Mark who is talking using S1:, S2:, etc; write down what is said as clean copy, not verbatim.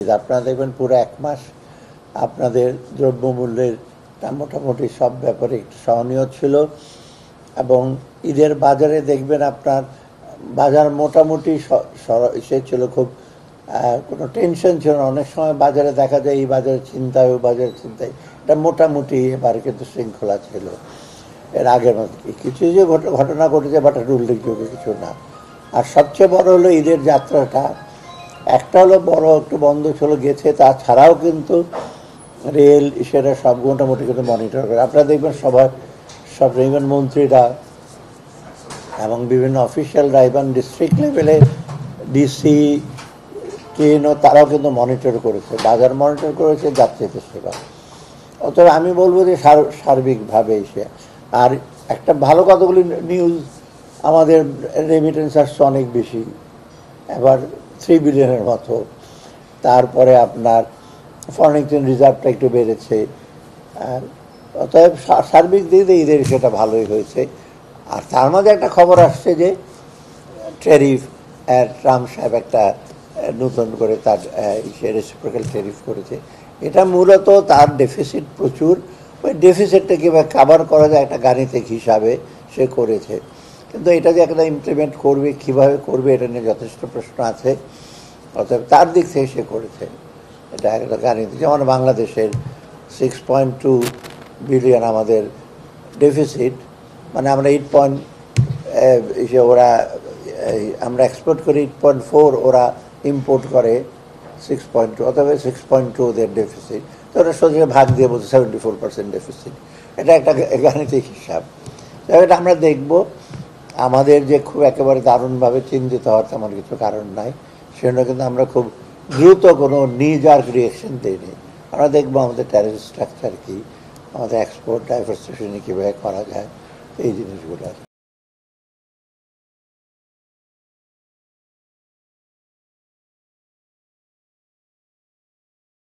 S1: আপনারা দেখবেন পুরো এক মাস আপনাদের দ্রব্যমূল্যের মোটামুটি সব ব্যাপারে একটু সহনীয় ছিল এবং ঈদের বাজারে দেখবেন আপনার বাজার মোটামুটি সে ছিল, খুব কোনো টেনশন ছিল না। অনেক সময় বাজারে দেখা যায় এই বাজারের চিন্তায় ও বাজারের চিন্তায়, এটা মোটামুটি এবার কিন্তু শৃঙ্খলা ছিল এর আগের মতো। কিছু যে ঘটনা ঘটেছে বাট এটা উল্লেখযোগ্য কিছু না। আর সবচেয়ে বড় হলো ঈদের যাত্রাটা, একটা হলো বড় একটু বন্ধ ছিল গেছে, তাছাড়াও কিন্তু রেল সেটা সব মোটামুটি কিন্তু মনিটর করে। আপনারা দেখবেন সব ইভেন মন্ত্রীরা এবং বিভিন্ন অফিসিয়ালরা ইভেন ডিস্ট্রিক্ট লেভেলে ডিসি ট্রেনও তারাও কিন্তু মনিটর করেছে, বাজার মনিটর করেছে, যাত্রীদের সেবা। অতএব আমি বলবো যে সার্বিকভাবে সে। আর একটা ভালো কতগুলি নিউজ, আমাদের রেমিটেন্স আসছে অনেক বেশি, এবার 3 বিলিয়নের মতো। তারপরে আপনার ফরেন এক্সচেঞ্জ রিজার্ভটা একটু বেড়েছে। অতএব সার্বিক দিক দিয়ে ঈদের সেটা ভালোই হয়েছে। আর তার মাঝে একটা খবর আসছে যে ট্যারিফ, ট্রাম্প সাহেব একটা নতুন করে তার রেসিপ্রোকাল ট্যারিফ করেছে। এটা মূলত তার ডেফিসিট প্রচুর, ওই ডেফিসিটটা কীভাবে কাভার করা যায় একটা গাণিতিক হিসাবে সে করেছে। কিন্তু এটা যে একটা ইমপ্লিমেন্ট করবে, কীভাবে করবে, এটা নিয়ে যথেষ্ট প্রশ্ন আছে। অতএব তার দিক থেকে সে করেছে এটা একটা গাণিতিক। যেমন বাংলাদেশের 6.2 বিলিয়ন আমাদের ডেফিসিট, মানে আমরা 8 ওরা আমরা এক্সপোর্ট করি 8.4, ওরা ইম্পোর্ট করে 6.2, অথবা 6.2 ওদের ডেফিসিট। তো ওরা সোজা ভাগ দিয়ে বলছে 74% ডেফিসিট। এটা একটা গাণিতিক হিসাব। এটা আমরা দেখব। আমাদের যে খুব একেবারে দারুণভাবে চিন্তিত হওয়ার তেমন কিছু কারণ নাই, সেজন্য কিন্তু আমরা খুব দ্রুত কোনো নিজার্ক রিয়েকশন দিইনি। আমরা দেখবো আমাদের ট্যারিফ স্ট্রাকচার কী, আমাদের এক্সপোর্ট ডাইভার্সিফিকেশন কীভাবে করা যায়, এই জিনিসগুলো আর কি।